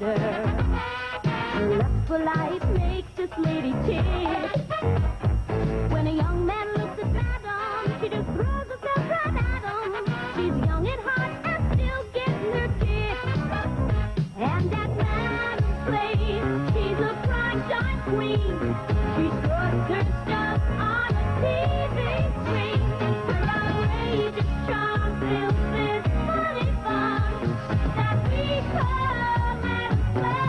wonder. Her lustful life makes this lady tick. When a young man looks at Madam, she just throws herself right at him. She's young at heart and still getting her kick. And at Madam's place, she's a prime time queen. She struts her stuff on a TV screen. Her outrageous charm fills this funny fun that we call Madam's play.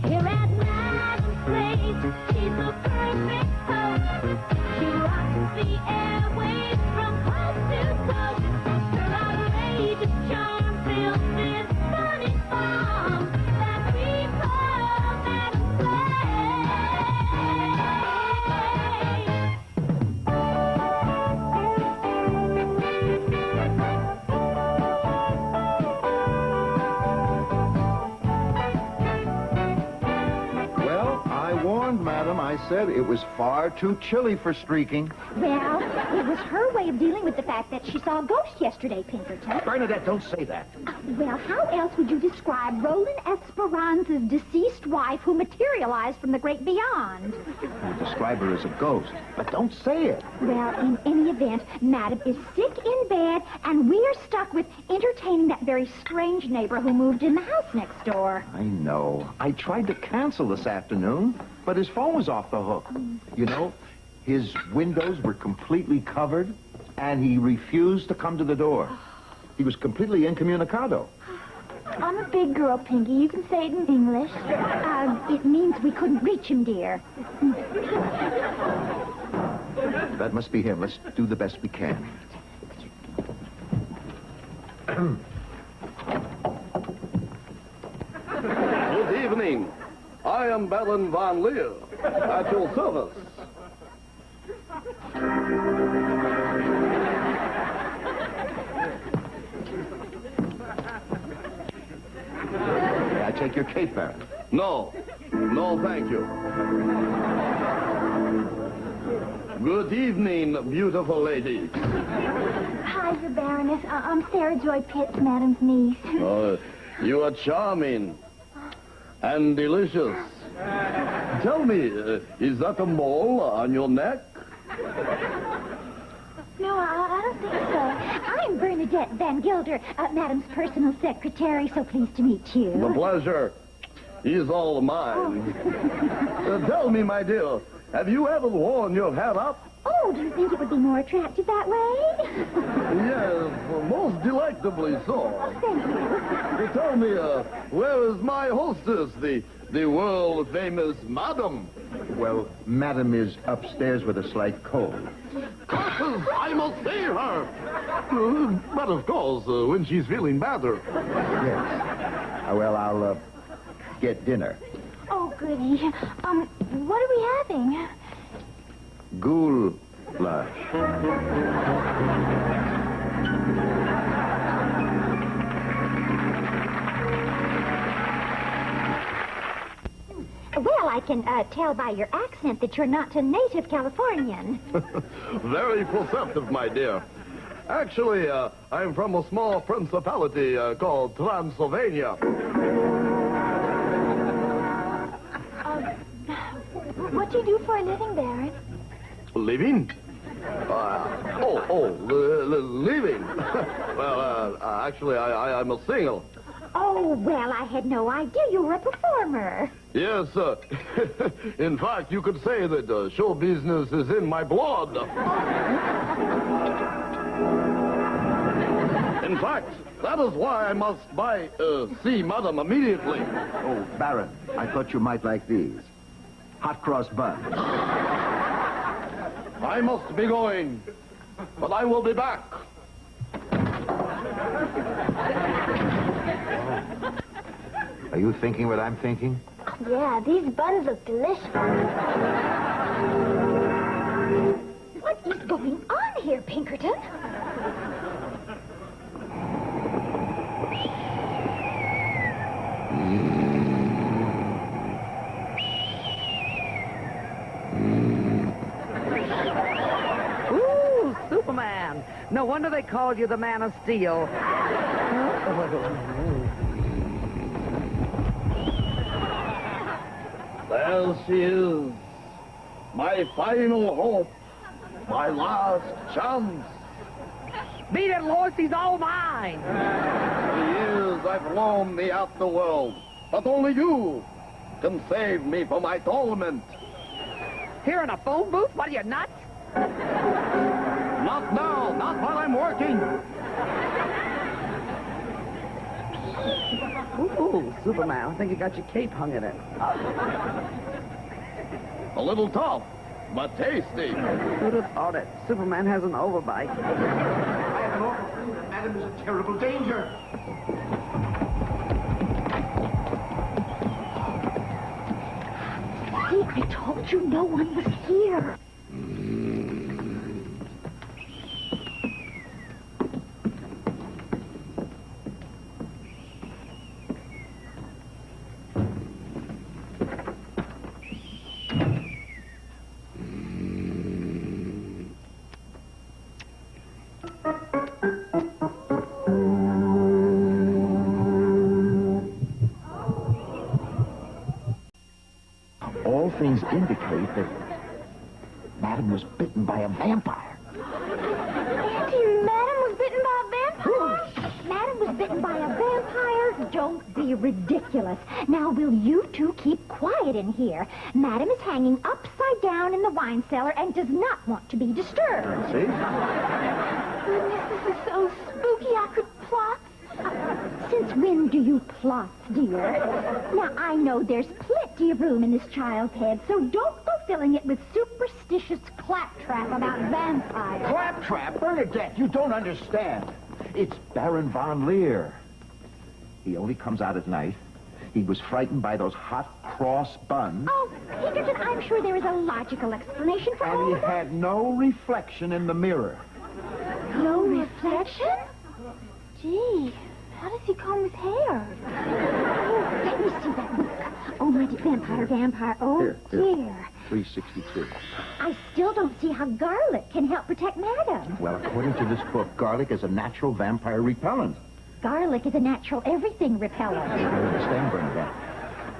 Here at Madam's place, she's a perfect host. She rocks the airwaves from coast to coast. Her outrageous charm fills this funny farm that we call Madam's Well, I warned Madam. I said it was far too chilly for streaking. Well, it was her way of dealing with the fact that she saw a ghost yesterday, Pinkerton. Bernadette, don't say that. Well, how else would you describe Roland Esperanza's deceased wife who materialized from the great beyond? You describe her as a ghost, but don't say it. Well, in any event, Madam is sick in bed, and we're stuck with entertaining that very strange neighbor who moved in the house next door. I know. I tried to cancel this afternoon, but his phone was off the hook. You know, his windows were completely covered, and he refused to come to the door. He was completely incommunicado. I'm a big girl, Pinky. You can say it in English. It means we couldn't reach him, dear. That must be him. Let's do the best we can. Good evening. I am Baron Von Leer, at your service. May I take your cape, Baron? No, thank you. Good evening, beautiful ladies. Hi, Your Baroness. I'm Sarah Joy Pitts, Madam's niece. You are charming and delicious. Tell me, is that a mole on your neck? No, I don't think so. I'm Bernadette Van Gilder, Madam's personal secretary, so pleased to meet you. The pleasure is all mine. Tell me, my dear, have you ever worn your hair up? Oh, do you think it would be more attractive that way? Yes, most delectably so. Thank you. Tell me, where is my hostess, the world-famous Madam? Well, Madam is upstairs with a slight cold. Curses, I must see her. But of course, when she's feeling better. Yes. Well, I'll get dinner. Oh, goody. What are we having? Goulash. Well, I can tell by your accent that you're not a native Californian. Very perceptive, my dear. Actually, I'm from a small principality called Transylvania. What do you do for a living, Baron? Living? Living. Well, actually, I'm a single. Oh, well, I had no idea you were a performer. Yes, in fact, you could say that show business is in my blood. In fact, that is why I must see Madam immediately. Oh, Baron, I thought you might like these. Hot cross bun. I must be going, but I will be back. Are you thinking what I'm thinking? Yeah, these buns look delicious. What is going on here, Pinkerton? No wonder they called you the Man of Steel. There she is. My final hope. My last chance. Beat it, Lois, he's all mine. For years I've roamed the afterworld, but only you can save me from my torment. Here in a phone booth? What are you, nuts? Not now, not while I'm working. Ooh, Superman, I think you got your cape hung in it. A little tough, but tasty. Who'd have thought it? Superman has an overbite. I have an awful Adam is in terrible danger. See, I told you no one was here. All things indicate that Madam was bitten by a vampire. Auntie, Madam was bitten by a vampire? Madam was bitten by a vampire? Don't be ridiculous. Now, will you two keep quiet in here? Madam is hanging upside down in the wine cellar and does not want to be disturbed. See? Goodness, this is so spooky I could plot. Since when do you plot, dear? Now, I know there's plenty of room in this child's head, so don't go filling it with superstitious claptrap about vampires. Claptrap, Bernadette, you don't understand. It's Baron von Leer. He only comes out at night. He was frightened by those hot cross buns. Oh, Pinkerton, I'm sure there is a logical explanation for all And he of that. had no reflection in the mirror. No reflection? Gee, how does he comb his hair? Oh, let me see that book. Oh, my vampire. Oh, Here. dear. 362. I still don't see how garlic can help protect Madam. Well, according to this book, garlic is a natural vampire repellent. Garlic is a natural everything repellent. I understand, Bernadette.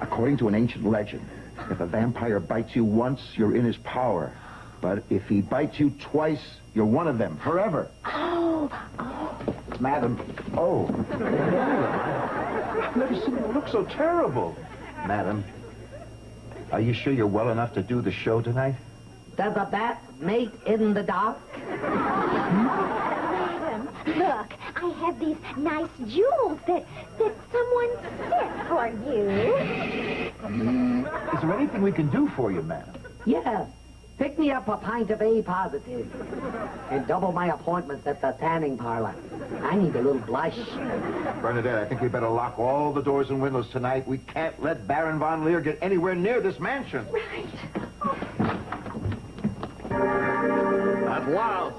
According to an ancient legend, if a vampire bites you once, you're in his power. But if he bites you twice, you're one of them, forever. Oh. Madam. Oh. I've never seen you look so terrible. Madam, are you sure you're well enough to do the show tonight? Does a bat mate in the dark? Madam, look, I have these nice jewels that someone sent for you. Is there anything we can do for you, madam? Yeah. Pick me up a pint of A positive. And double my appointments at the tanning parlor. I need a little blush. Bernadette, I think we better lock all the doors and windows tonight. We can't let Baron von Leer get anywhere near this mansion. At last,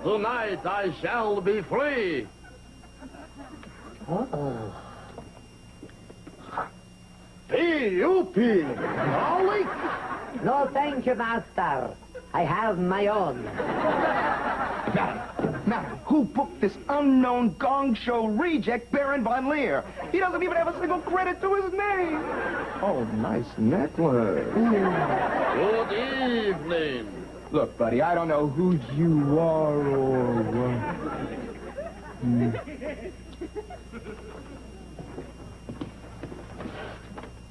tonight I shall be free. Uh-oh. P.U.P. Garlic? No, thank you, master. I have my own. Madam, who booked this unknown gong show reject Baron von Leer? He doesn't even have a single credit to his name. Oh, nice necklace. Good evening. Look, buddy, I don't know who you are or what.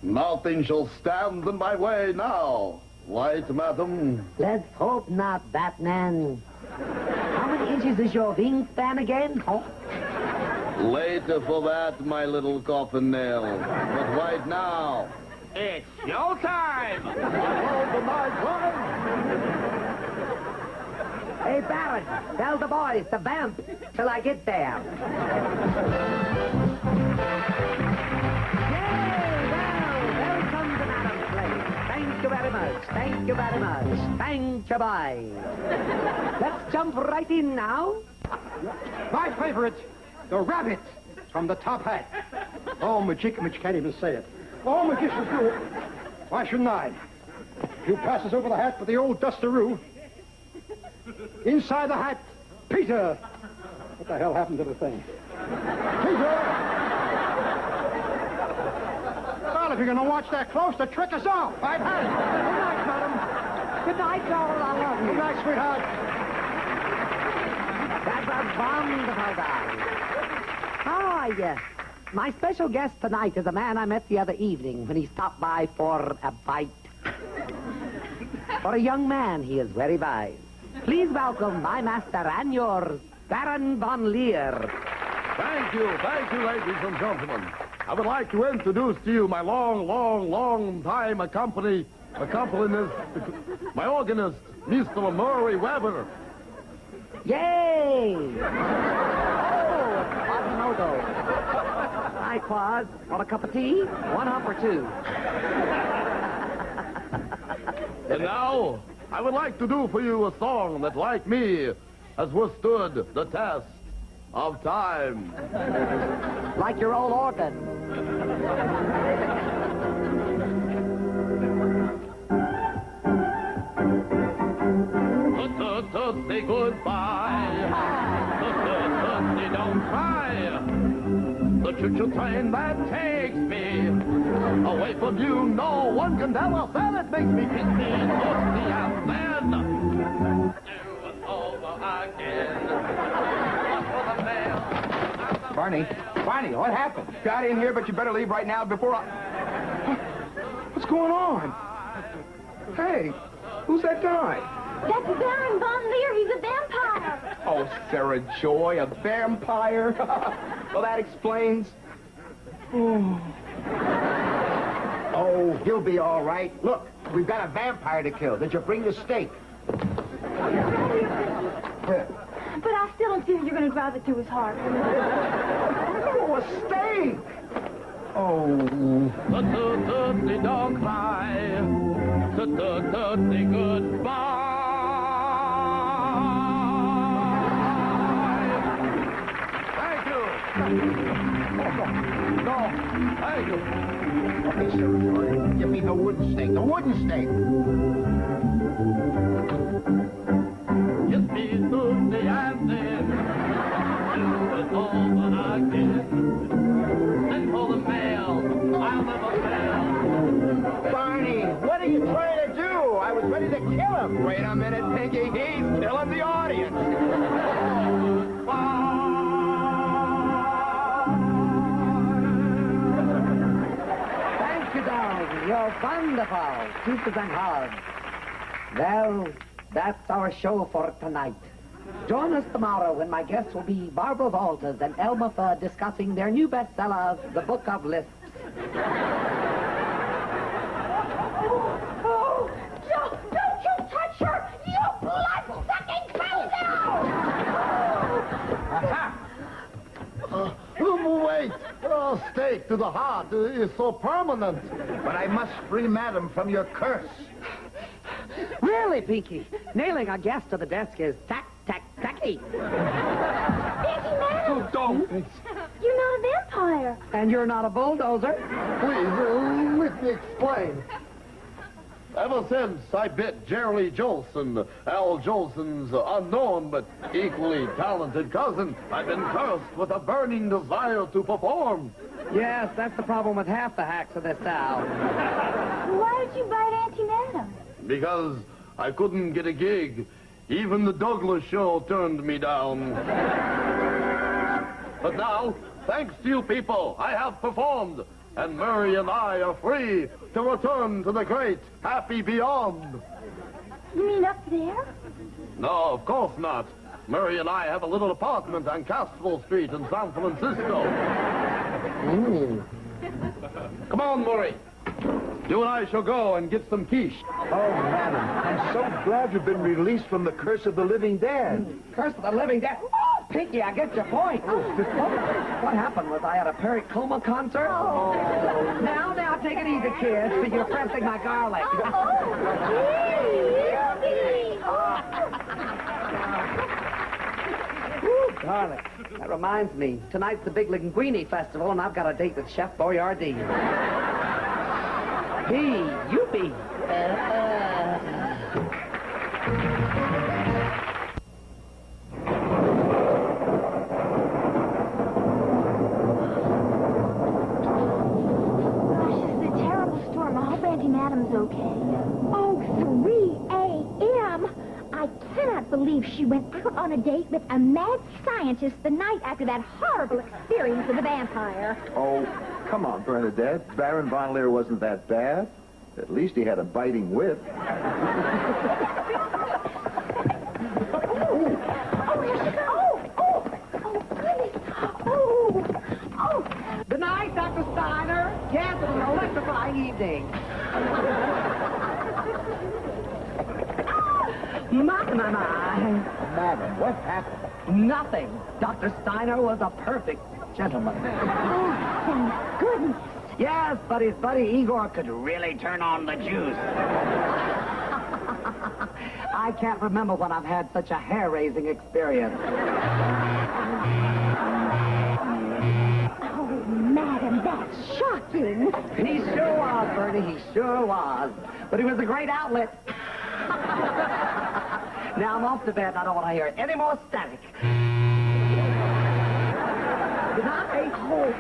Nothing shall stand in my way now. Right, madam? Let's hope not, Batman. How many inches is your wingspan again? Oh. Later for that, my little coffin nail. But right now, It's showtime! Hey, Baron, tell the boys to vamp till I get there. Welcome to Madam's Place. Thank you very much. Thank you very much. Thank you, bye. Let's jump right in now. My favorite, the rabbit from the top hat. Oh, Majikimich can't even say it. All magicians do it. Why shouldn't I? Few passes over the hat with the old dusteroo. Inside the hat, Peter! What the hell happened to the thing? Peter! Well, if you're going to watch that close, the trick is off. I've had it. Good night, madam. Good night, Joel. I love you. Good night, sweetheart. That's a wonderful guy. Ah, yes. My special guest tonight is a man I met the other evening when he stopped by for a bite. For a young man, he is very wise. Please welcome my master and yours, Baron von Leer. Thank you, ladies and gentlemen. I would like to introduce to you my long time accompanist, my organist, Mr. Murray Weber. Yay! Oh, Quasimodo. Hi, Quas. Want a cup of tea? One up or two? And now, I would like to do for you a song that, like me, has withstood the test of time. Like your old organ. Say goodbye. Say don't cry. The choo-choo train that takes me away from you, no one can tell us that it makes me kiss me and then do it over again. Barney, what happened? Got in here, but you better leave right now before I... What's going on? Hey, who's that guy? That's Baron von Leer. He's a vampire. Oh, Sarah Joy, a vampire? Well, that explains... Oh, he'll be all right. Look, we've got a vampire to kill. Did you bring the steak? But I still don't see that you're going to drive it through his heart. Oh, a steak! Oh. Tootsie don't cry. Tootsie goodbye. Thank you. No, thank you. Okay, Sarah Joy, give me the wooden steak. The wooden steak. Kiss me Tootsie and then do it over again. Send for the mail. I'll never fail. Barney, what are you trying to do? I was ready to kill him. Wait a minute, Pinky. He's still in the audience. Thank you, darling. You're wonderful. Kisses and hugs. Well, that's our show for tonight. Join us tomorrow when my guests will be Barbara Walters and Elma Fudd discussing their new bestseller, The Book of Lisps. Oh, don't you touch her, you blood-sucking bounder! Wait. Oh, steak to the heart is so permanent. But I must free Madam from your curse. Really, Pinky? Nailing a guest to the desk is tacky. Pinky, Madam! Oh, don't. You're not a vampire. And you're not a bulldozer. Please, let me explain. Ever since I bit Jerry Jolson, Al Jolson's unknown but equally talented cousin, I've been cursed with a burning desire to perform. Yes, that's the problem with half the hacks of this town. Why did you bite Auntie Madam? Because I couldn't get a gig. Even the Douglas show turned me down. But now, thanks to you people, I have performed. And Murray and I are free to return to the great happy beyond. You mean up there? No, of course not. Murray and I have a little apartment on Castleton Street in San Francisco. Come on, Murray. You and I shall go and get some quiche. Oh, Madam, I'm so glad you've been released from the curse of the living dead. Curse of the living dead. Oh, Pinky, I get your point. What happened? Was I at a Perry Como concert? Oh. Now, take it easy, kid. You're pressing my garlic. Ooh, darling. That reminds me. Tonight's the Big Linguini Festival, and I've got a date with Chef Boyardee. Hey, youpie. cannot believe she went out on a date with a mad scientist the night after that horrible experience with the vampire. Oh, come on, Bernadette. Baron von Leer wasn't that bad. At least he had a biting whip. Oh, here she goes. Oh, goodness. Oh. Good night, Dr. Steiner. Yes, it was an electrifying evening. My. Madam, what happened? Nothing. Dr. Steiner was a perfect gentleman. Oh, thank goodness. Yes, but his buddy Igor could really turn on the juice. I can't remember when I've had such a hair-raising experience. Oh, madam, that's shocking. He sure was, Bernie. He sure was. But he was a great outlet. Now I'm off to bed. I don't want to hear any more static. Good night. Oh.